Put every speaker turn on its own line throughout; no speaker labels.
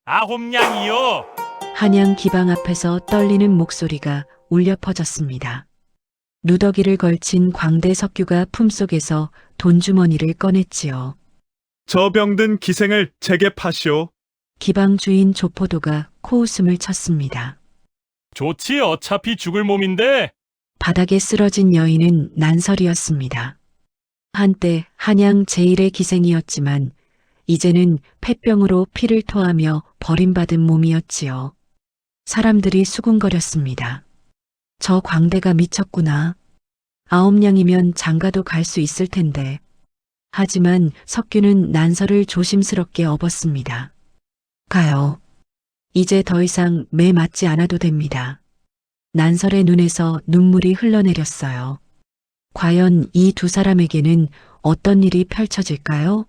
9냥이요.
한양 기방 앞에서 떨리는 목소리가 울려 퍼졌습니다. 누더기를 걸친 광대 석규가 품속에서 돈주머니를 꺼냈지요.
저 병든 기생을 제게 파시오.
기방 주인 조포도가 코웃음을 쳤습니다.
좋지, 어차피 죽을 몸인데.
바닥에 쓰러진 여인은 난설이었습니다. 한때 한양 제1의 기생이었지만 이제는 폐병으로 피를 토하며 버림받은 몸이었지요. 사람들이 수군거렸습니다. 저 광대가 미쳤구나. 9냥이면 장가도 갈 수 있을 텐데. 하지만 석규는 난설을 조심스럽게 업었습니다. 가요. 이제 더 이상 매 맞지 않아도 됩니다. 난설의 눈에서 눈물이 흘러내렸어요. 과연 이 두 사람에게는 어떤 일이 펼쳐질까요?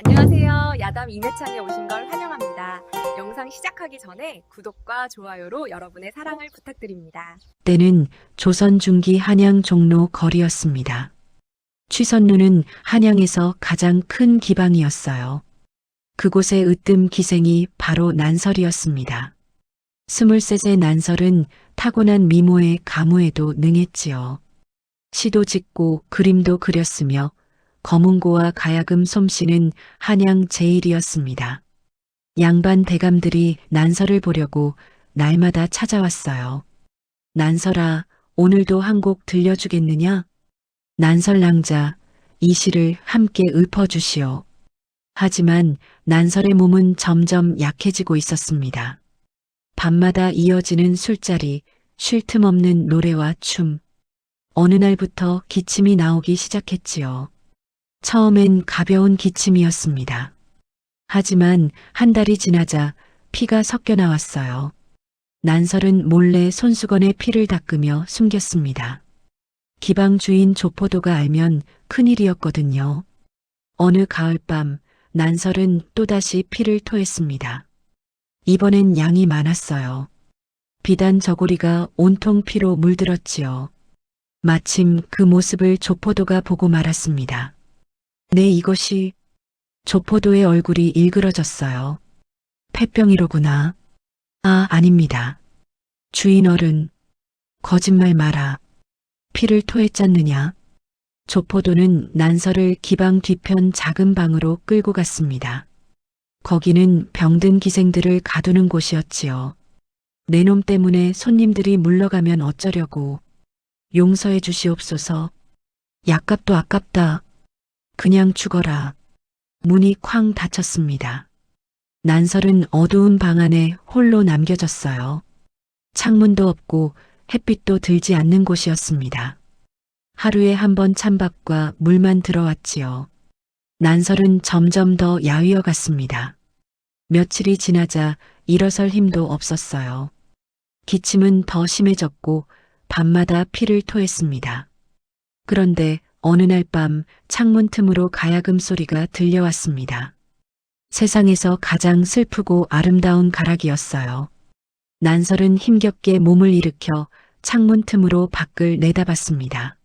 안녕하세요. 야담 이내창에 오신 걸 환영합니다. 영상 시작하기 전에 구독과 좋아요로 여러분의 사랑을 부탁드립니다.
때는 조선 중기 한양 종로 거리였습니다. 취선루는 한양에서 가장 큰 기방이었어요. 그곳의 으뜸 기생이 바로 난설이었습니다. 23세 난설은 타고난 미모에 가무에도 능했지요. 시도 짓고 그림도 그렸으며 검은고와 가야금 솜씨는 한양 제1이었습니다. 양반 대감들이 난설을 보려고 날마다 찾아왔어요. 난설아, 오늘도 한 곡 들려주겠느냐? 난설 낭자, 이 시를 함께 읊어주시오. 하지만 난설의 몸은 점점 약해지고 있었습니다. 밤마다 이어지는 술자리, 쉴 틈 없는 노래와 춤. 어느 날부터 기침이 나오기 시작했지요. 처음엔 가벼운 기침이었습니다. 하지만 한 달이 지나자 피가 섞여 나왔어요. 난설은 몰래 손수건에 피를 닦으며 숨겼습니다. 기방 주인 조포도가 알면 큰일이었거든요. 어느 가을밤 난설은 또다시 피를 토했습니다. 이번엔 양이 많았어요. 비단 저고리가 온통 피로 물들었지요. 마침 그 모습을 조포도가 보고 말았습니다. 네, 이것이... 조포도의 얼굴이 일그러졌어요. 폐병이로구나. 아, 아닙니다. 주인 어른, 거짓말 마라. 피를 토했잖느냐. 조포도는 난설을 기방 뒤편 작은 방으로 끌고 갔습니다. 거기는 병든 기생들을 가두는 곳이었지요. 내 놈 때문에 손님들이 물러가면 어쩌려고. 용서해 주시옵소서. 약값도 아깝다. 그냥 죽어라. 문이 쾅 닫혔습니다. 난설은 어두운 방 안에 홀로 남겨졌어요. 창문도 없고 햇빛도 들지 않는 곳이었습니다. 하루에 한 번 찬밥과 물만 들어왔지요. 난설은 점점 더 야위어 갔습니다. 며칠이 지나자 일어설 힘도 없었어요. 기침은 더 심해졌고 밤마다 피를 토했습니다. 그런데 어느 날 밤 창문 틈으로 가야금 소리가 들려왔습니다. 세상에서 가장 슬프고 아름다운 가락이었어요. 난설은 힘겹게 몸을 일으켜 창문 틈으로 밖을 내다봤습니다.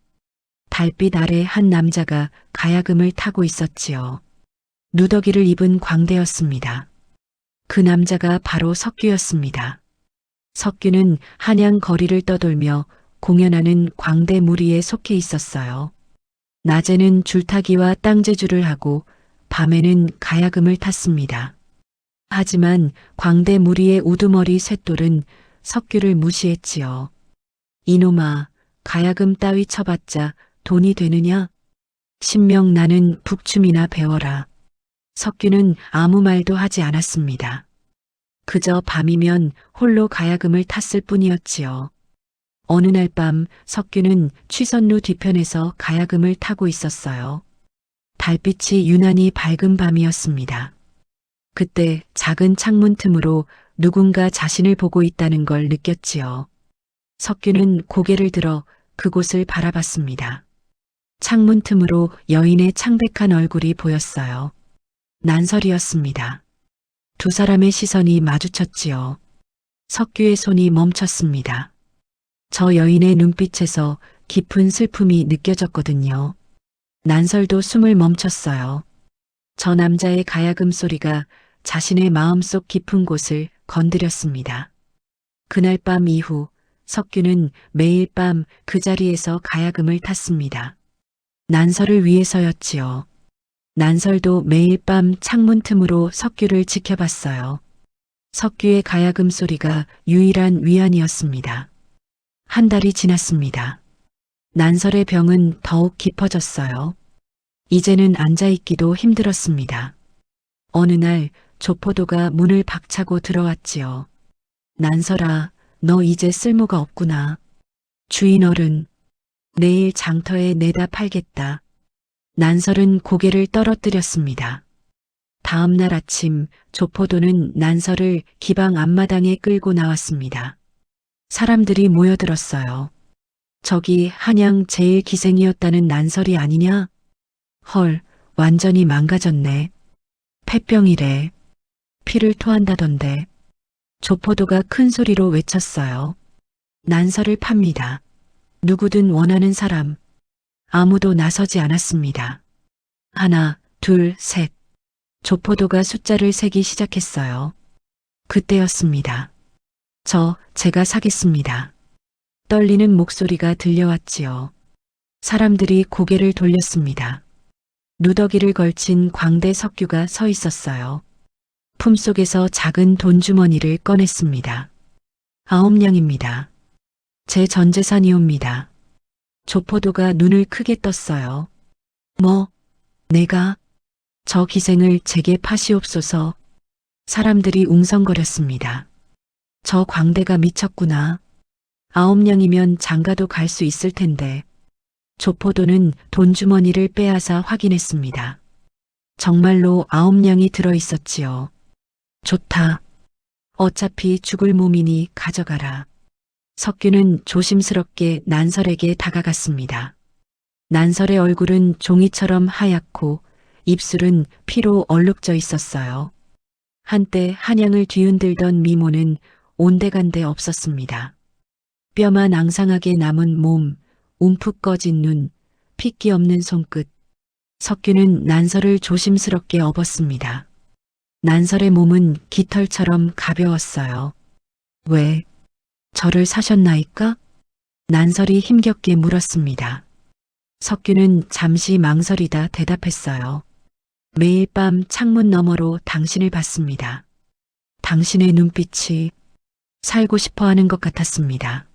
달빛 아래 한 남자가 가야금을 타고 있었지요. 누더기를 입은 광대였습니다. 그 남자가 바로 석규였습니다. 석규는 한양 거리를 떠돌며 공연하는 광대 무리에 속해 있었어요. 낮에는 줄타기와 땅제주를 하고 밤에는 가야금을 탔습니다. 하지만 광대 무리의 우두머리 쇳돌은 석규를 무시했지요. 이놈아, 가야금 따위 쳐봤자 돈이 되느냐? 신명 나는 북춤이나 배워라. 석규는 아무 말도 하지 않았습니다. 그저 밤이면 홀로 가야금을 탔을 뿐이었지요. 어느 날 밤 석규는 취선루 뒤편에서 가야금을 타고 있었어요. 달빛이 유난히 밝은 밤이었습니다. 그때 작은 창문 틈으로 누군가 자신을 보고 있다는 걸 느꼈지요. 석규는 고개를 들어 그곳을 바라봤습니다. 창문 틈으로 여인의 창백한 얼굴이 보였어요. 난설이었습니다. 두 사람의 시선이 마주쳤지요. 석규의 손이 멈췄습니다. 저 여인의 눈빛에서 깊은 슬픔이 느껴졌거든요. 난설도 숨을 멈췄어요. 저 남자의 가야금 소리가 자신의 마음속 깊은 곳을 건드렸습니다. 그날 밤 이후 석규는 매일 밤 그 자리에서 가야금을 탔습니다. 난설을 위해서였지요. 난설도 매일 밤 창문 틈으로 석규를 지켜봤어요. 석규의 가야금 소리가 유일한 위안이었습니다. 한 달이 지났습니다. 난설의 병은 더욱 깊어졌어요. 이제는 앉아있기도 힘들었습니다. 어느 날 조포도가 문을 박차고 들어왔지요. 난설아, 너 이제 쓸모가 없구나. 주인 어른, 내일 장터에 내다 팔겠다. 난설은 고개를 떨어뜨렸습니다. 다음 날 아침 조포도는 난설을 기방 앞마당에 끌고 나왔습니다. 사람들이 모여들었어요. 저기 한양 제일 기생이었다는 난설이 아니냐? 헐, 완전히 망가졌네. 폐병이래. 피를 토한다던데. 조포도가 큰 소리로 외쳤어요. 난설을 팝니다. 누구든 원하는 사람. 아무도 나서지 않았습니다. 하나, 둘, 셋. 조포도가 숫자를 세기 시작했어요. 그때였습니다. 제가 사겠습니다. 떨리는 목소리가 들려왔지요. 사람들이 고개를 돌렸습니다. 누더기를 걸친 광대 석규가 서 있었어요. 품속에서 작은 돈주머니를 꺼냈습니다. 9냥입니다. 제 전재산이옵니다. 조포도가 눈을 크게 떴어요. 뭐, 내가? 저 기생을 제게 파시옵소서. 사람들이 웅성거렸습니다. 저 광대가 미쳤구나. 9냥이면 장가도 갈 수 있을 텐데. 조포도는 돈주머니를 빼앗아 확인했습니다. 정말로 9냥이 들어있었지요. 좋다. 어차피 죽을 몸이니 가져가라. 석규는 조심스럽게 난설에게 다가갔습니다. 난설의 얼굴은 종이처럼 하얗고 입술은 피로 얼룩져 있었어요. 한때 한양을 뒤흔들던 미모는 온데간데 없었습니다. 뼈만 앙상하게 남은 몸, 움푹 꺼진 눈, 핏기 없는 손끝. 석규는 난설을 조심스럽게 업었습니다. 난설의 몸은 깃털처럼 가벼웠어요. 왜? 저를 사셨나이까? 난설이 힘겹게 물었습니다. 석규는 잠시 망설이다 대답했어요. 매일 밤 창문 너머로 당신을 봤습니다. 당신의 눈빛이 살고 싶어 하는 것 같았습니다.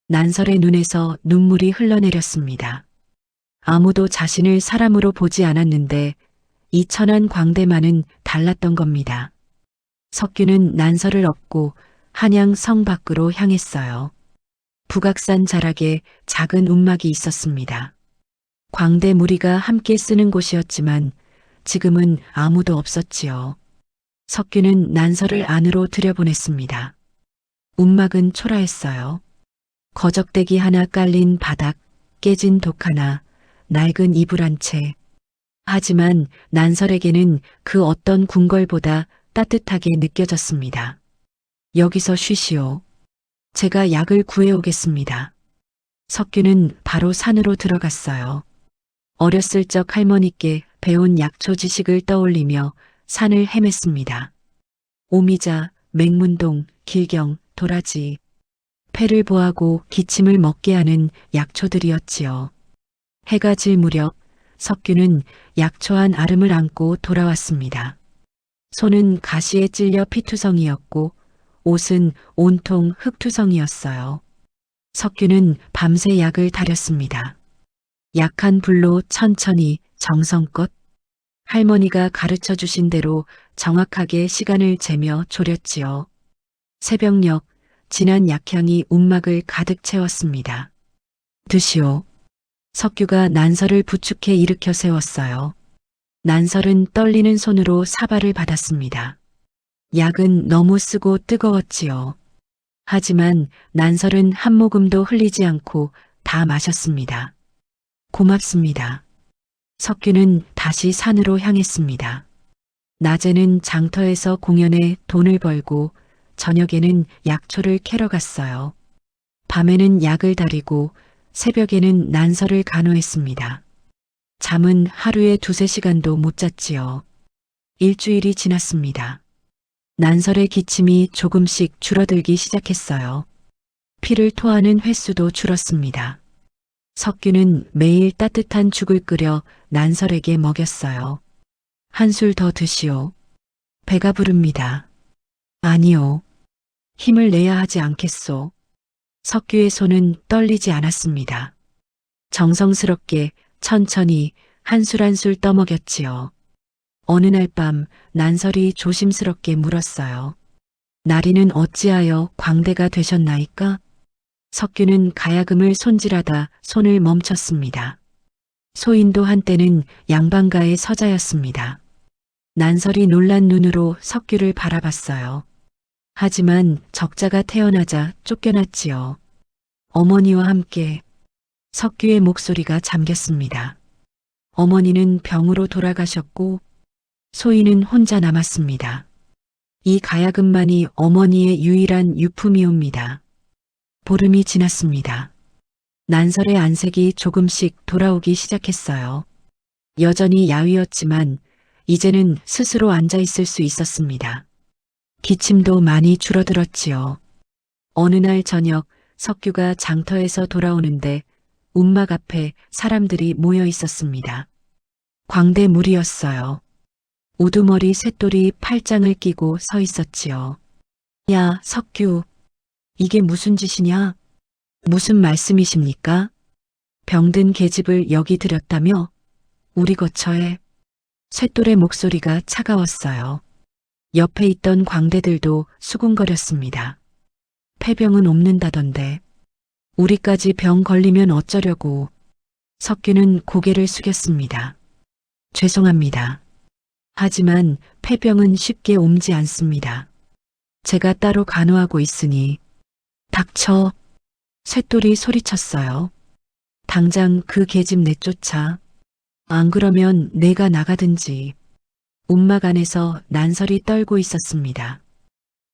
난설의 눈에서 눈물이 흘러내렸습니다. 아무도 자신을 사람으로 보지 않았는데 이 천한 광대만은 달랐던 겁니다. 석규는 난설을 업고 한양 성 밖으로 향했어요. 북악산 자락에 작은 움막이 있었습니다. 광대 무리가 함께 쓰는 곳이었지만 지금은 아무도 없었지요. 석규는 난설을 안으로 들여보냈습니다. 움막은 초라했어요. 거적대기 하나 깔린 바닥, 깨진 독 하나, 낡은 이불 한 채. 하지만 난설에게는 그 어떤 궁궐보다 따뜻하게 느껴졌습니다. 여기서 쉬시오. 제가 약을 구해오겠습니다. 석규는 바로 산으로 들어갔어요. 어렸을 적 할머니께 배운 약초 지식을 떠올리며 산을 헤맸습니다. 오미자, 맹문동, 길경, 도라지. 폐를 보하고 기침을 먹게 하는 약초들이었지요. 해가 질 무렵 석규는 약초한 아름을 안고 돌아왔습니다. 손은 가시에 찔려 피투성이었고 옷은 온통 흙투성이었어요. 석규는 밤새 약을 다렸습니다. 약한 불로 천천히 정성껏 할머니가 가르쳐 주신 대로 정확하게 시간을 재며 졸였지요. 새벽녘 진한 약향이 움막을 가득 채웠습니다. 드시오. 석규가 난설을 부축해 일으켜 세웠어요. 난설은 떨리는 손으로 사발을 받았습니다. 약은 너무 쓰고 뜨거웠지요. 하지만 난설은 한 모금도 흘리지 않고 다 마셨습니다. 고맙습니다. 석규는 다시 산으로 향했습니다. 낮에는 장터에서 공연에 돈을 벌고 저녁에는 약초를 캐러 갔어요. 밤에는 약을 다리고 새벽에는 난설을 간호했습니다. 잠은 하루에 2~3시간도 못 잤지요. 일주일이 지났습니다. 난설의 기침이 조금씩 줄어들기 시작했어요. 피를 토하는 횟수도 줄었습니다. 석규는 매일 따뜻한 죽을 끓여 난설에게 먹였어요. 한술 더 드시오. 배가 부릅니다. 아니요. 힘을 내야 하지 않겠소. 석규의 손은 떨리지 않았습니다. 정성스럽게 천천히 한술 한술 떠먹였지요. 어느 날 밤 난설이 조심스럽게 물었어요. 나리는 어찌하여 광대가 되셨나이까? 석규는 가야금을 손질하다 손을 멈췄습니다. 소인도 한때는 양반가의 서자였습니다. 난설이 놀란 눈으로 석규를 바라봤어요. 하지만 적자가 태어나자 쫓겨났지요. 어머니와 함께 석규의 목소리가 잠겼습니다. 어머니는 병으로 돌아가셨고 소인은 혼자 남았습니다. 이 가야금만이 어머니의 유일한 유품이옵니다. 보름이 지났습니다. 난설의 안색이 조금씩 돌아오기 시작했어요. 여전히 야위었지만 이제는 스스로 앉아 있을 수 있었습니다. 기침도 많이 줄어들었지요. 어느 날 저녁 석규가 장터에서 돌아오는데 움막 앞에 사람들이 모여 있었습니다. 광대무리였어요. 우두머리 쇳돌이 팔짱을 끼고 서 있었지요. 야, 석규. 이게 무슨 짓이냐? 무슨 말씀이십니까? 병든 계집을 여기 들였다며? 우리 거처에. 쇳돌의 목소리가 차가웠어요. 옆에 있던 광대들도 수군거렸습니다. 폐병은 옵는다던데. 우리까지 병 걸리면 어쩌려고. 석규는 고개를 숙였습니다. 죄송합니다. 하지만 폐병은 쉽게 옮지 않습니다. 제가 따로 간호하고 있으니. 닥쳐. 쇳돌이 소리쳤어요. 당장 그 계집 내쫓아. 안 그러면 내가 나가든지. 움막 안에서 난설이 떨고 있었습니다.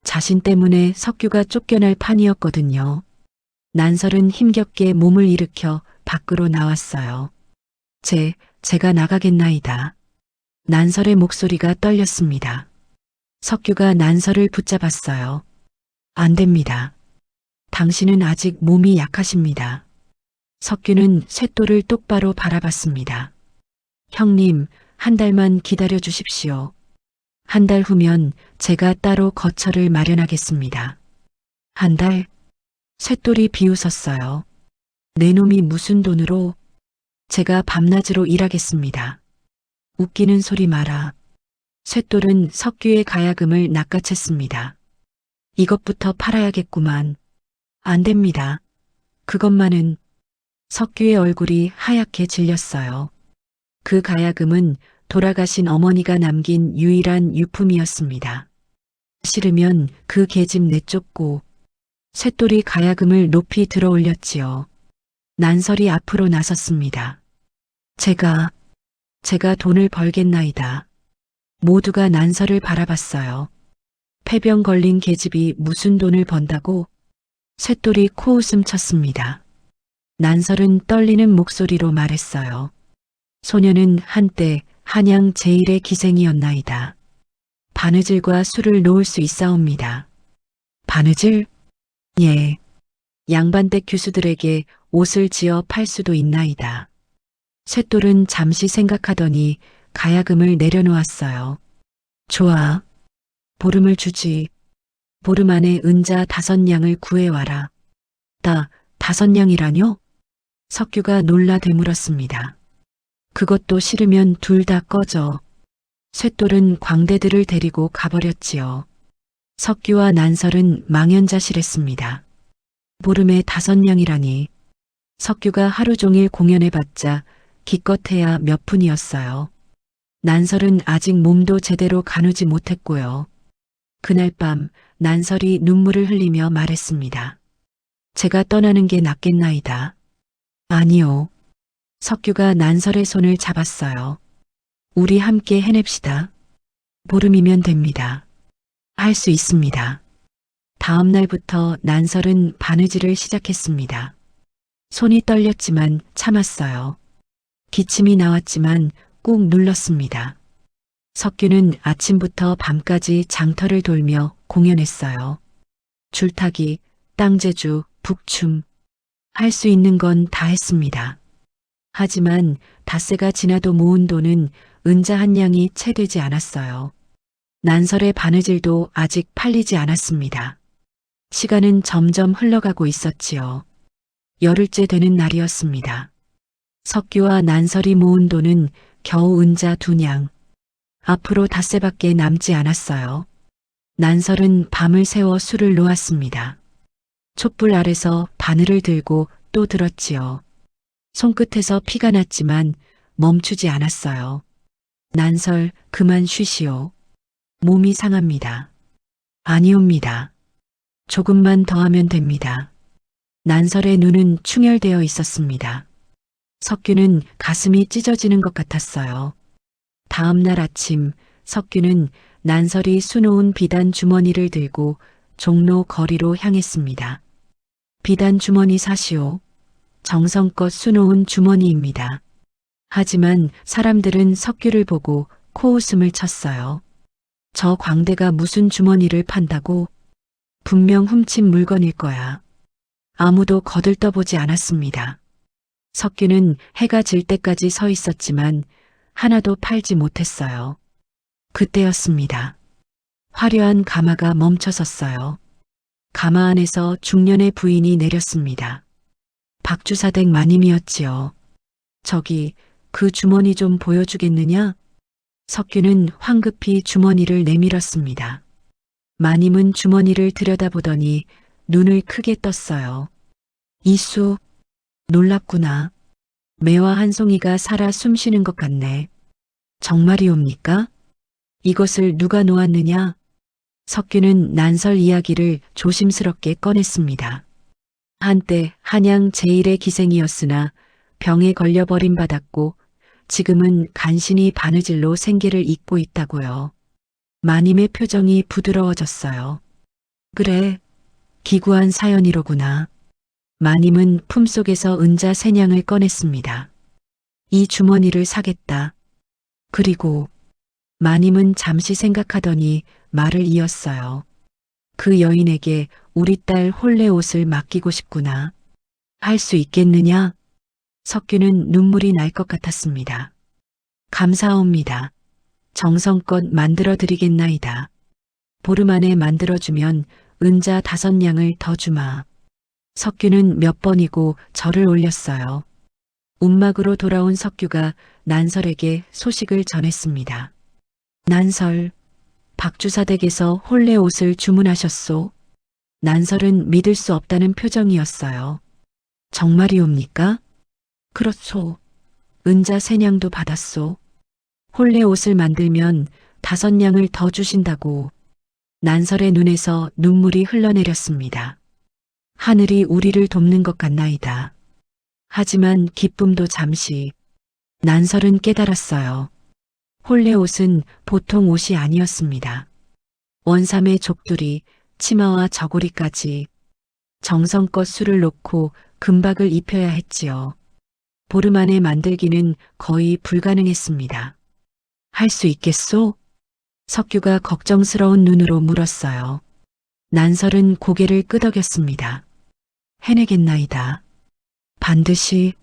자신 때문에 석규가 쫓겨날 판이었거든요. 난설은 힘겹게 몸을 일으켜 밖으로 나왔어요. 제가 나가겠나이다. 난설의 목소리가 떨렸습니다. 석규가 난설을 붙잡았어요. 안 됩니다. 당신은 아직 몸이 약하십니다. 석규는 쇳돌을 똑바로 바라봤습니다. 형님, 한 달만 기다려 주십시오. 한 달 후면 제가 따로 거처를 마련하겠습니다. 한 달? 쇳돌이 비웃었어요. 내 놈이 무슨 돈으로? 제가 밤낮으로 일하겠습니다. 웃기는 소리 마라. 쇳돌은 석규의 가야금을 낚아챘습니다. 이것부터 팔아야겠구만. 안 됩니다. 그것만은. 석규의 얼굴이 하얗게 질렸어요. 그 가야금은 돌아가신 어머니가 남긴 유일한 유품이었습니다. 싫으면 그 계집 내쫓고. 쇳돌이 가야금을 높이 들어 올렸지요. 난설이 앞으로 나섰습니다. 제가 돈을 벌겠나이다. 모두가 난설을 바라봤어요. 폐병 걸린 계집이 무슨 돈을 번다고? 쇳돌이 코웃음 쳤습니다. 난설은 떨리는 목소리로 말했어요. 소녀는 한때 한양 제1의 기생이었나이다. 바느질과 술을 놓을 수 있사옵니다. 바느질? 예. 양반댁 교수들에게 옷을 지어 팔 수도 있나이다. 쇳돌은 잠시 생각하더니 가야금을 내려놓았어요. 좋아. 보름을 주지. 보름 안에 은자 5냥을 구해와라. 5냥이라뇨? 석규가 놀라 되물었습니다. 그것도 싫으면 둘 다 꺼져. 쇳돌은 광대들을 데리고 가버렸지요. 석규와 난설은 망연자실했습니다. 보름에 5냥이라니. 석규가 하루 종일 공연해봤자 기껏해야 몇 푼이었어요. 난설은 아직 몸도 제대로 가누지 못했고요. 그날 밤 난설이 눈물을 흘리며 말했습니다. 제가 떠나는 게 낫겠나이다. 아니요. 석규가 난설의 손을 잡았어요. 우리 함께 해냅시다. 보름이면 됩니다. 할 수 있습니다. 다음 날부터 난설은 바느질을 시작했습니다. 손이 떨렸지만 참았어요. 기침이 나왔지만 꾹 눌렀습니다. 석규는 아침부터 밤까지 장터를 돌며 공연했어요. 줄타기, 땅제주, 북춤. 할 수 있는 건 다 했습니다. 하지만 닷새가 지나도 모은 돈은 은자 한 냥이 채 되지 않았어요. 난설의 바느질도 아직 팔리지 않았습니다. 시간은 점점 흘러가고 있었지요. 열흘째 되는 날이었습니다. 석규와 난설이 모은 돈은 겨우 은자 2냥. 앞으로 닷새밖에 남지 않았어요. 난설은 밤을 새워 술을 놓았습니다. 촛불 아래서 바늘을 들고 또 들었지요. 손끝에서 피가 났지만 멈추지 않았어요. 난설, 그만 쉬시오. 몸이 상합니다. 아니옵니다. 조금만 더 하면 됩니다. 난설의 눈은 충혈되어 있었습니다. 석규는 가슴이 찢어지는 것 같았어요. 다음 날 아침 석규는 난설이 수놓은 비단 주머니를 들고 종로 거리로 향했습니다. 비단 주머니 사시오. 정성껏 수놓은 주머니입니다. 하지만 사람들은 석규를 보고 코웃음을 쳤어요. 저 광대가 무슨 주머니를 판다고? 분명 훔친 물건일 거야. 아무도 거들떠보지 않았습니다. 석규는 해가 질 때까지 서 있었지만 하나도 팔지 못했어요. 그때였습니다. 화려한 가마가 멈춰섰어요. 가마 안에서 중년의 부인이 내렸습니다. 박주사댁 마님이었지요. 저기 그 주머니 좀 보여주겠느냐? 석규는 황급히 주머니를 내밀었습니다. 마님은 주머니를 들여다보더니 눈을 크게 떴어요. 이수, 놀랍구나. 매화 한 송이가 살아 숨쉬는 것 같네. 정말이옵니까? 이것을 누가 놓았느냐? 석규는 난설 이야기를 조심스럽게 꺼냈습니다. 한때 한양 제1의 기생이었으나 병에 걸려 버림받았고 지금은 간신히 바느질로 생계를 잇고 있다고요. 마님의 표정이 부드러워졌어요. 그래, 기구한 사연이로구나. 마님은 품속에서 은자 3냥을 꺼냈습니다. 이 주머니를 사겠다. 그리고 마님은 잠시 생각하더니 말을 이었어요. 그 여인에게 우리 딸 홀레 옷을 맡기고 싶구나. 할 수 있겠느냐? 석규는 눈물이 날 것 같았습니다. 감사옵니다. 정성껏 만들어 드리겠나이다. 보름 안에 만들어주면 은자 5냥을 더 주마. 석규는 몇 번이고 절을 올렸어요. 움막으로 돌아온 석규가 난설에게 소식을 전했습니다. 난설, 박주사댁에서 홀레 옷을 주문하셨소. 난설은 믿을 수 없다는 표정이었어요. 정말이옵니까? 그렇소. 은자 3냥도 받았소. 홀레 옷을 만들면 5냥을 더 주신다고. 난설의 눈에서 눈물이 흘러내렸습니다. 하늘이 우리를 돕는 것 같나이다. 하지만 기쁨도 잠시. 난설은 깨달았어요. 홀레 옷은 보통 옷이 아니었습니다. 원삼의 족두리, 치마와 저고리까지 정성껏 술을 놓고 금박을 입혀야 했지요. 보름 안에 만들기는 거의 불가능했습니다. 할 수 있겠소? 석규가 걱정스러운 눈으로 물었어요. 난설은 고개를 끄덕였습니다. 해내겠나이다. 반드시.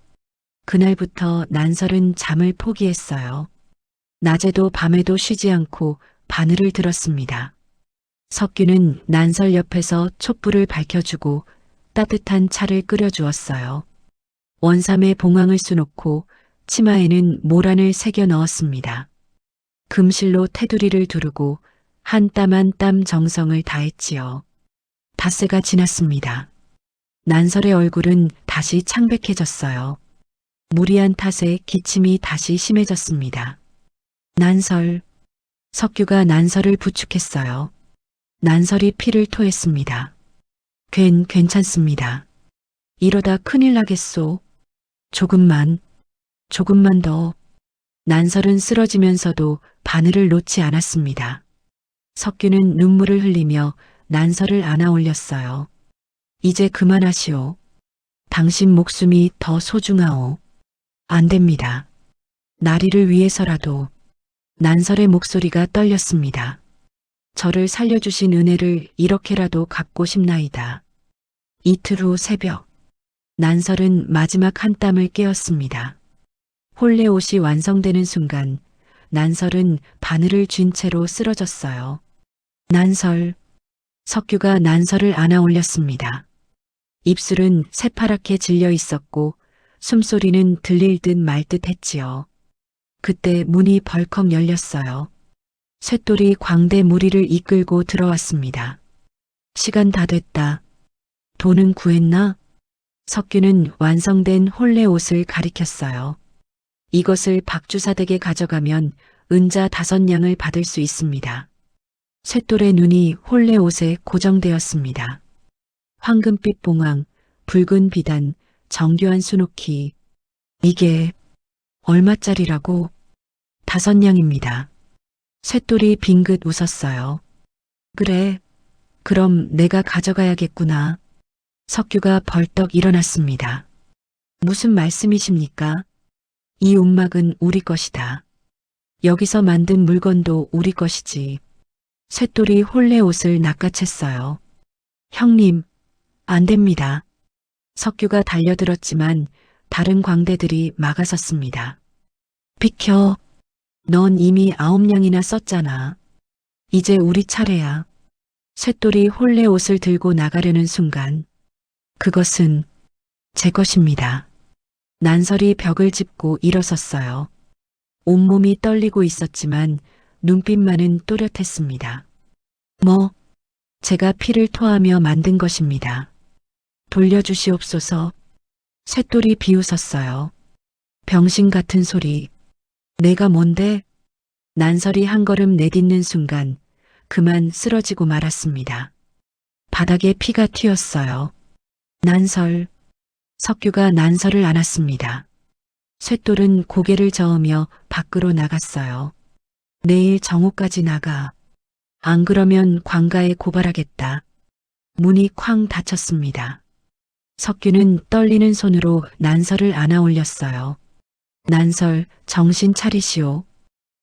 그날부터 난설은 잠을 포기했어요. 낮에도 밤에도 쉬지 않고 바늘을 들었습니다. 석규는 난설 옆에서 촛불을 밝혀주고 따뜻한 차를 끓여주었어요. 원삼에 봉황을 수놓고 치마에는 모란을 새겨 넣었습니다. 금실로 테두리를 두르고 한 땀 한 땀 정성을 다했지요. 닷새가 지났습니다. 난설의 얼굴은 다시 창백해졌어요. 무리한 탓에 기침이 다시 심해졌습니다. 난설. 석규가 난설을 부축했어요. 난설이 피를 토했습니다. 괜찮습니다. 이러다 큰일 나겠소. 조금만 더. 난설은 쓰러지면서도 바늘을 놓지 않았습니다. 석규는 눈물을 흘리며 난설을 안아 올렸어요. 이제 그만하시오. 당신 목숨이 더 소중하오. 안 됩니다. 나리를 위해서라도. 난설의 목소리가 떨렸습니다. 저를 살려주신 은혜를 이렇게라도 갚고 싶나이다. 이틀 후 새벽, 난설은 마지막 한 땀을 깨었습니다. 혼례 옷이 완성되는 순간 난설은 바늘을 쥔 채로 쓰러졌어요. 난설, 석규가 난설을 안아 올렸습니다. 입술은 새파랗게 질려 있었고 숨소리는 들릴 듯 말 듯 했지요. 그때 문이 벌컥 열렸어요. 쇳돌이 광대 무리를 이끌고 들어왔습니다. 시간 다 됐다. 돈은 구했나? 석규는 완성된 혼례 옷을 가리켰어요. 이것을 박주사댁에 가져가면 은자 5냥을 받을 수 있습니다. 쇳돌의 눈이 혼례 옷에 고정되었습니다. 황금빛 봉황, 붉은 비단, 정교한 수놓기. 이게 얼마짜리라고? 5냥입니다. 쇳돌이 빙긋 웃었어요. 그래, 그럼 내가 가져가야겠구나. 석규가 벌떡 일어났습니다. 무슨 말씀이십니까? 이 움막은 우리 것이다. 여기서 만든 물건도 우리 것이지. 쇳돌이 혼례 옷을 낚아챘어요. 형님, 안 됩니다. 석규가 달려들었지만 다른 광대들이 막아섰습니다. 비켜. 넌 이미 9냥이나 썼잖아. 이제 우리 차례야. 쇳돌이 혼례 옷을 들고 나가려는 순간 그것은 제 것입니다. 난설이 벽을 짚고 일어섰어요. 온몸이 떨리고 있었지만 눈빛만은 또렷했습니다. 뭐, 제가 피를 토하며 만든 것입니다. 돌려주시옵소서. 쇳돌이 비웃었어요. 병신 같은 소리. 내가 뭔데? 난설이 한 걸음 내딛는 순간 그만 쓰러지고 말았습니다. 바닥에 피가 튀었어요. 난설. 석규가 난설을 안았습니다. 쇳돌은 고개를 저으며 밖으로 나갔어요. 내일 정오까지 나가. 안 그러면 관가에 고발하겠다. 문이 쾅 닫혔습니다. 석규는 떨리는 손으로 난설을 안아 올렸어요. 난설, 정신 차리시오.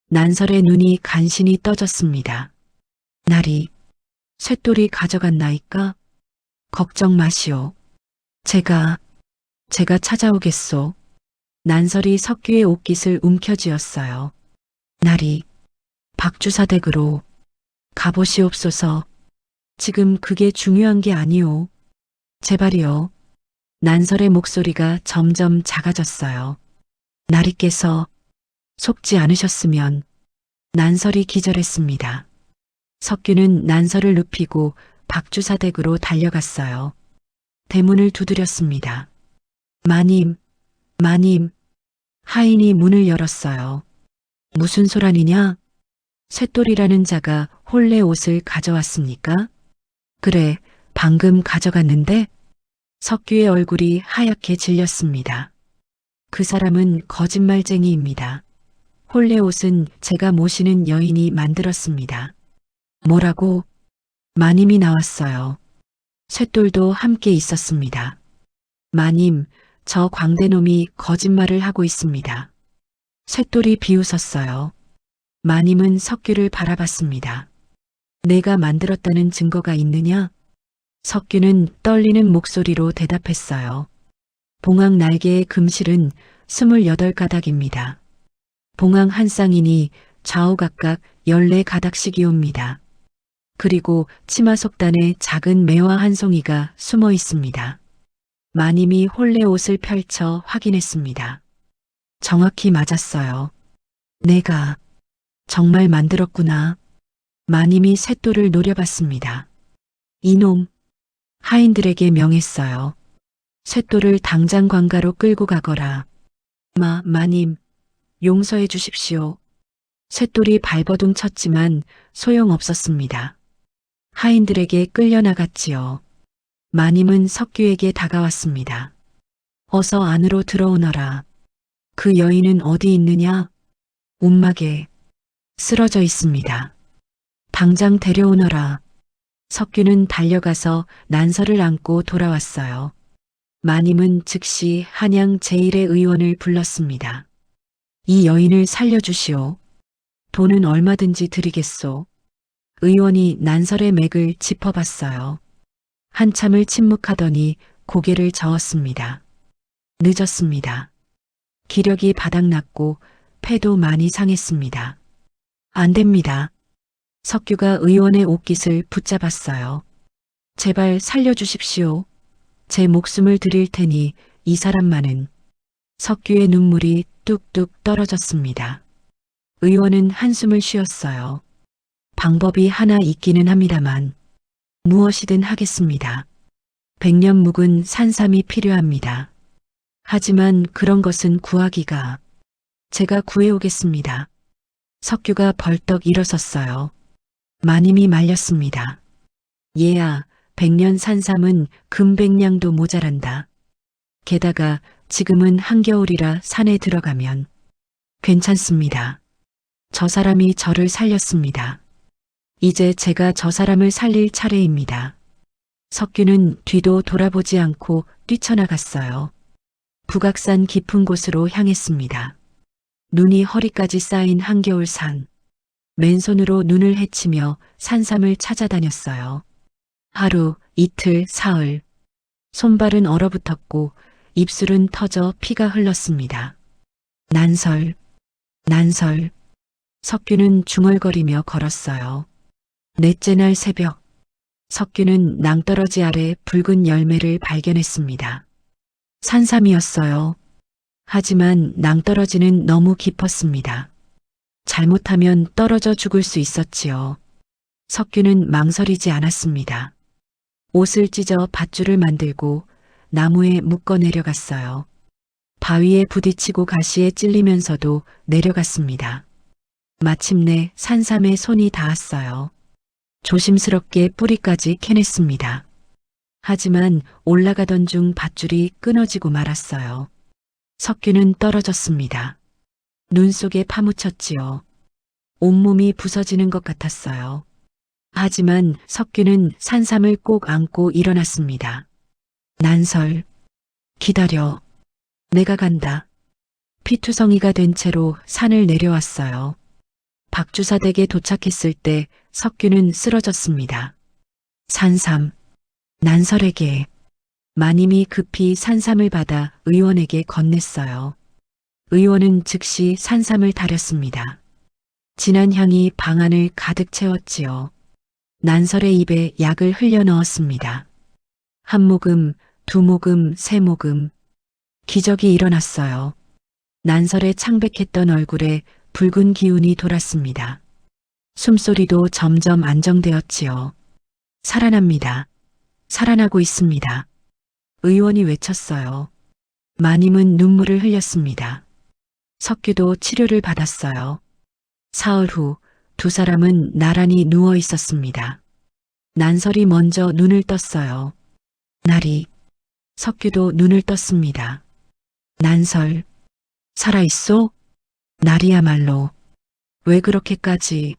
난설의 눈이 간신히 떠졌습니다. 나리, 쇳돌이 가져갔나이까? 걱정 마시오. 제가 찾아오겠소. 난설이 석규의 옷깃을 움켜쥐었어요. 나리, 박주사댁으로 가보시옵소서. 지금 그게 중요한 게 아니오. 제발이요. 난설의 목소리가 점점 작아졌어요. 나리께서 속지 않으셨으면. 난설이 기절했습니다. 석규는 난설을 눕히고 박주사댁으로 달려갔어요. 대문을 두드렸습니다. 마님, 마님. 하인이 문을 열었어요. 무슨 소란이냐? 쇳돌이라는 자가 혼례 옷을 가져왔습니까? 그래, 방금 가져갔는데? 석규의 얼굴이 하얗게 질렸습니다. 그 사람은 거짓말쟁이입니다. 혼례 옷은 제가 모시는 여인이 만들었습니다. 뭐라고? 마님이 나왔어요. 쇳돌도 함께 있었습니다. 마님, 저 광대놈이 거짓말을 하고 있습니다. 쇳돌이 비웃었어요. 마님은 석규를 바라봤습니다. 내가 만들었다는 증거가 있느냐? 석규는 떨리는 목소리로 대답했어요. 봉황 날개의 금실은 28가닥입니다. 봉황 한 쌍이니 좌우 각각 14가닥씩이옵니다. 그리고 치마 속단에 작은 매화 한 송이가 숨어 있습니다. 마님이 혼례 옷을 펼쳐 확인했습니다. 정확히 맞았어요. 내가 정말 만들었구나. 마님이 쇳돌을 노려봤습니다. 이놈, 하인들에게 명했어요. 쇳돌을 당장 관가로 끌고 가거라. 마님, 용서해 주십시오. 쇳돌이 발버둥 쳤지만 소용없었습니다. 하인들에게 끌려나갔지요. 마님은 석규에게 다가왔습니다. 어서 안으로 들어오너라. 그 여인은 어디 있느냐? 움막에 쓰러져 있습니다. 당장 데려오너라. 석규는 달려가서 난설을 안고 돌아왔어요. 마님은 즉시 한양 제1의 의원을 불렀습니다. 이 여인을 살려주시오. 돈은 얼마든지 드리겠소. 의원이 난설의 맥을 짚어봤어요. 한참을 침묵하더니 고개를 저었습니다. 늦었습니다. 기력이 바닥났고 폐도 많이 상했습니다. 안 됩니다. 석규가 의원의 옷깃을 붙잡았어요. 제발 살려주십시오. 제 목숨을 드릴 테니 이 사람만은. 석규의 눈물이 뚝뚝 떨어졌습니다. 의원은 한숨을 쉬었어요. 방법이 하나 있기는 합니다만 무엇이든 하겠습니다. 100년 묵은 산삼이 필요합니다. 하지만 그런 것은 구하기가. 제가 구해오겠습니다. 석규가 벌떡 일어섰어요. 마님이 말렸습니다. 얘야, 100년 산삼은 금백냥도 모자란다. 게다가 지금은 한겨울이라 산에 들어가면 괜찮습니다. 저 사람이 저를 살렸습니다. 이제 제가 저 사람을 살릴 차례입니다. 석규는 뒤도 돌아보지 않고 뛰쳐나갔어요. 북악산 깊은 곳으로 향했습니다. 눈이 허리까지 쌓인 한겨울 산. 맨손으로 눈을 헤치며 산삼을 찾아다녔어요. 하루, 이틀, 사흘. 손발은 얼어붙었고 입술은 터져 피가 흘렀습니다. 난설, 난설. 석규는 중얼거리며 걸었어요. 넷째 날 새벽, 석규는 낭떠러지 아래 붉은 열매를 발견했습니다. 산삼이었어요. 하지만 낭떠러지는 너무 깊었습니다. 잘못하면 떨어져 죽을 수 있었지요. 석규는 망설이지 않았습니다. 옷을 찢어 밧줄을 만들고 나무에 묶어 내려갔어요. 바위에 부딪히고 가시에 찔리면서도 내려갔습니다. 마침내 산삼에 손이 닿았어요. 조심스럽게 뿌리까지 캐냈습니다. 하지만 올라가던 중 밧줄이 끊어지고 말았어요. 석규는 떨어졌습니다. 눈 속에 파묻혔지요. 온몸이 부서지는 것 같았어요. 하지만 석규는 산삼을 꼭 안고 일어났습니다. 난설, 기다려. 내가 간다. 피투성이가 된 채로 산을 내려왔어요. 박주사댁에 도착했을 때 석규는 쓰러졌습니다. 산삼, 난설에게. 마님이 급히 산삼을 받아 의원에게 건넸어요. 의원은 즉시 산삼을 다렸습니다. 진한 향이 방 안을 가득 채웠지요. 난설의 입에 약을 흘려 넣었습니다. 한 모금, 두 모금, 세 모금. 기적이 일어났어요. 난설의 창백했던 얼굴에 붉은 기운이 돌았습니다. 숨소리도 점점 안정되었지요. 살아납니다. 살아나고 있습니다. 의원이 외쳤어요. 마님은 눈물을 흘렸습니다. 석규도 치료를 받았어요. 사흘 후 두 사람은 나란히 누워 있었습니다. 난설이 먼저 눈을 떴어요. 날이. 석규도 눈을 떴습니다. 난설. 살아있소? 날이야말로. 왜 그렇게까지.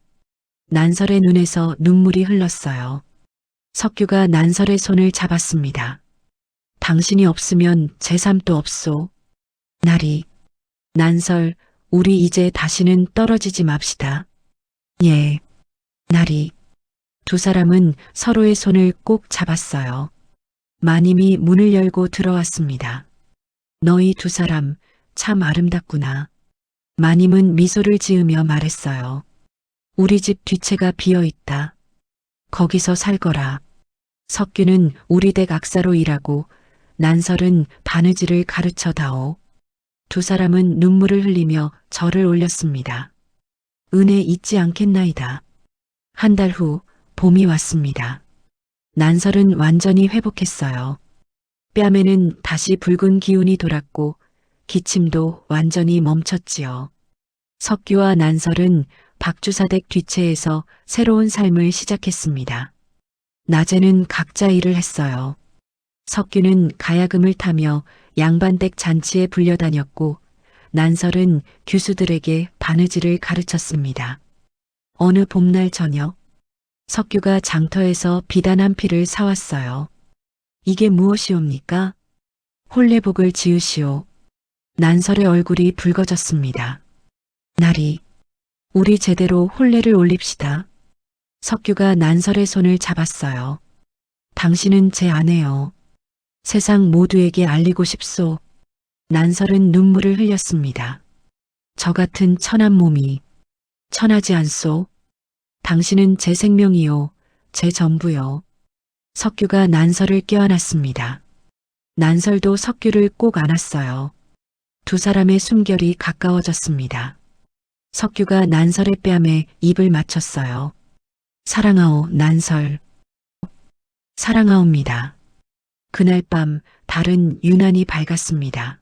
난설의 눈에서 눈물이 흘렀어요. 석규가 난설의 손을 잡았습니다. 당신이 없으면 제 삶도 없소. 날이. 난설, 우리 이제 다시는 떨어지지 맙시다. 예. 날이. 두 사람은 서로의 손을 꼭 잡았어요. 마님이 문을 열고 들어왔습니다. 너희 두 사람 참 아름답구나. 마님은 미소를 지으며 말했어요. 우리 집 뒷채가 비어 있다. 거기서 살거라. 석규는 우리 댁 악사로 일하고 난설은 바느질을 가르쳐 다오. 두 사람은 눈물을 흘리며 절을 올렸습니다. 은혜 잊지 않겠나이다. 한 달 후 봄이 왔습니다. 난설은 완전히 회복했어요. 뺨에는 다시 붉은 기운이 돌았고 기침도 완전히 멈췄지요. 석규와 난설은 박주사댁 뒷채에서 새로운 삶을 시작했습니다. 낮에는 각자 일을 했어요. 석규는 가야금을 타며 양반댁 잔치에 불려다녔고 난설은 규수들에게 바느질을 가르쳤습니다. 어느 봄날 저녁, 석규가 장터에서 비단 한 필을 사왔어요. 이게 무엇이옵니까? 홀레복을 지으시오. 난설의 얼굴이 붉어졌습니다. 날이. 우리 제대로 혼례를 올립시다. 석규가 난설의 손을 잡았어요. 당신은 제 아내요. 세상 모두에게 알리고 싶소. 난설은 눈물을 흘렸습니다. 저 같은 천한 몸이 천하지 않소. 당신은 제 생명이요, 제 전부요. 석규가 난설을 껴안았습니다. 난설도 석규를 꼭 안았어요. 두 사람의 숨결이 가까워졌습니다. 석규가 난설의 뺨에 입을 맞췄어요. 사랑하오, 난설. 사랑하옵니다. 그날 밤 달은 유난히 밝았습니다.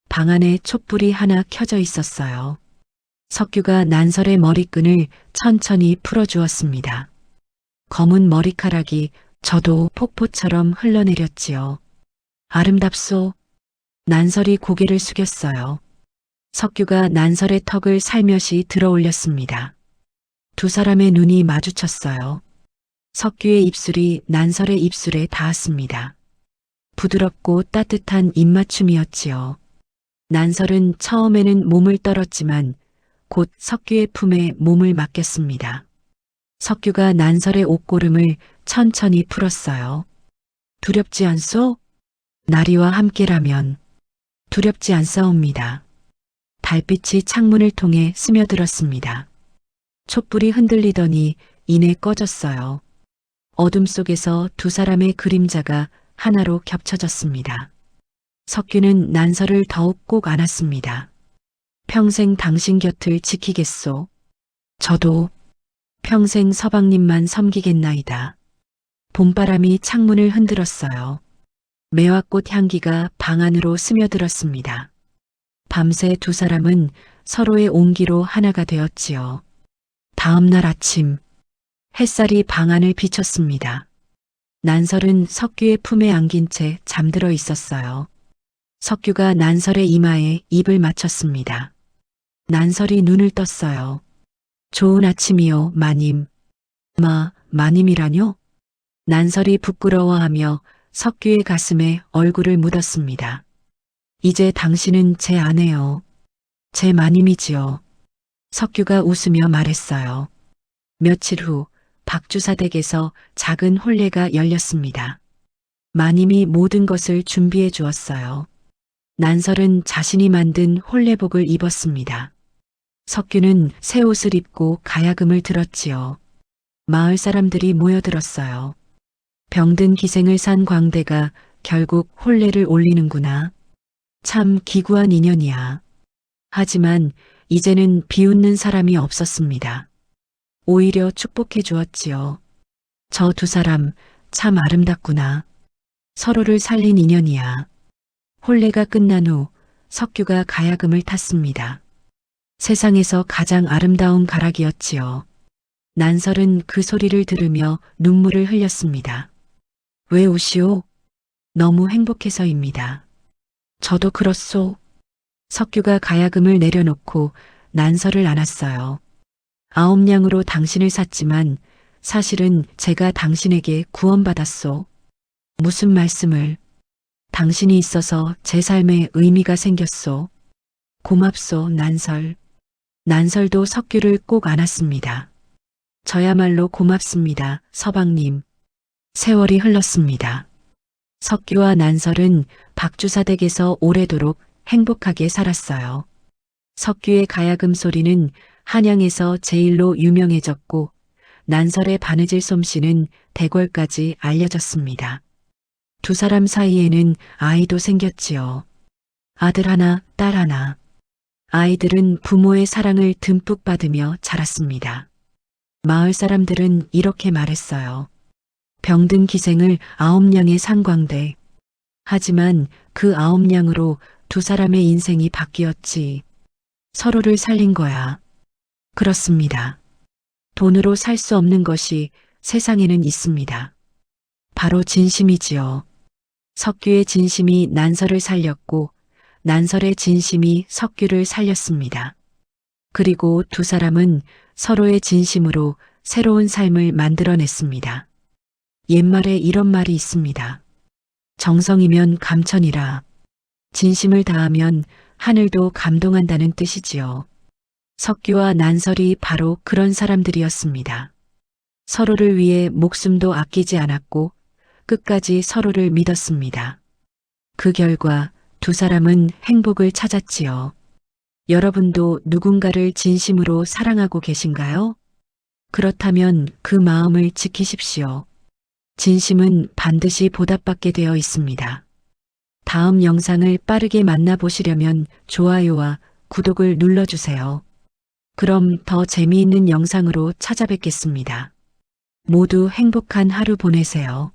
방 안에 촛불이 하나 켜져 있었어요. 석규가 난설의 머리끈을 천천히 풀어주었습니다. 검은 머리카락이 저도 폭포처럼 흘러내렸지요. 아름답소. 난설이 고개를 숙였어요. 석규가 난설의 턱을 살며시 들어올렸습니다. 두 사람의 눈이 마주쳤어요. 석규의 입술이 난설의 입술에 닿았습니다. 부드럽고 따뜻한 입맞춤이었지요. 난설은 처음에는 몸을 떨었지만 곧 석규의 품에 몸을 맡겼습니다. 석규가 난설의 옷고름을 천천히 풀었어요. 두렵지 않소? 나리와 함께라면 두렵지 않사옵니다. 달빛이 창문을 통해 스며들었습니다. 촛불이 흔들리더니 이내 꺼졌어요. 어둠 속에서 두 사람의 그림자가 하나로 겹쳐졌습니다. 석규는 난설을 더욱 꼭 안았습니다. 평생 당신 곁을 지키겠소. 저도 평생 서방님만 섬기겠나이다. 봄바람이 창문을 흔들었어요. 매화꽃 향기가 방 안으로 스며들었습니다. 밤새 두 사람은 서로의 온기로 하나가 되었지요. 다음 날 아침, 햇살이 방 안을 비췄습니다. 난설은 석규의 품에 안긴 채 잠들어 있었어요. 석규가 난설의 이마에 입을 맞췄습니다. 난설이 눈을 떴어요. 좋은 아침이요, 마님. 마님이라뇨? 난설이 부끄러워하며 석규의 가슴에 얼굴을 묻었습니다. 이제 당신은 제 아내요. 제 마님이지요. 석규가 웃으며 말했어요. 며칠 후 박주사 댁에서 작은 혼례가 열렸습니다. 마님이 모든 것을 준비해 주었어요. 난설은 자신이 만든 혼례복을 입었습니다. 석규는 새 옷을 입고 가야금을 들었지요. 마을 사람들이 모여들었어요. 병든 기생을 산 광대가 결국 혼례를 올리는구나. 참 기구한 인연이야. 하지만 이제는 비웃는 사람이 없었습니다. 오히려 축복해 주었지요. 저 두 사람 참 아름답구나. 서로를 살린 인연이야. 혼례가 끝난 후 석규가 가야금을 탔습니다. 세상에서 가장 아름다운 가락이었지요. 난설은 그 소리를 들으며 눈물을 흘렸습니다. 왜 우시오? 너무 행복해서입니다. 저도 그렇소. 석규가 가야금을 내려놓고 난설을 안았어요. 9냥으로 당신을 샀지만 사실은 제가 당신에게 구원받았소. 무슨 말씀을? 당신이 있어서 제 삶에 의미가 생겼소. 고맙소, 난설. 난설도 석규를 꼭 안았습니다. 저야말로 고맙습니다, 서방님. 세월이 흘렀습니다. 석규와 난설은 박주사 댁에서 오래도록 행복하게 살았어요. 석규의 가야금 소리는 한양에서 제일로 유명해졌고 난설의 바느질 솜씨는 대궐까지 알려졌습니다. 두 사람 사이에는 아이도 생겼지요. 아들 하나, 딸 하나. 아이들은 부모의 사랑을 듬뿍 받으며 자랐습니다. 마을 사람들은 이렇게 말했어요. 병든 기생을 9냥의 상광대. 하지만 그 9냥으로 두 사람의 인생이 바뀌었지. 서로를 살린 거야. 그렇습니다. 돈으로 살 수 없는 것이 세상에는 있습니다. 바로 진심이지요. 석규의 진심이 난설을 살렸고 난설의 진심이 석규를 살렸습니다. 그리고 두 사람은 서로의 진심으로 새로운 삶을 만들어냈습니다. 옛말에 이런 말이 있습니다. 정성이면 감천이라. 진심을 다하면 하늘도 감동한다는 뜻이지요. 석규와 난설이 바로 그런 사람들이었습니다. 서로를 위해 목숨도 아끼지 않았고 끝까지 서로를 믿었습니다. 그 결과 두 사람은 행복을 찾았지요. 여러분도 누군가를 진심으로 사랑하고 계신가요? 그렇다면 그 마음을 지키십시오. 진심은 반드시 보답받게 되어 있습니다. 다음 영상을 빠르게 만나보시려면 좋아요와 구독을 눌러주세요. 그럼 더 재미있는 영상으로 찾아뵙겠습니다. 모두 행복한 하루 보내세요.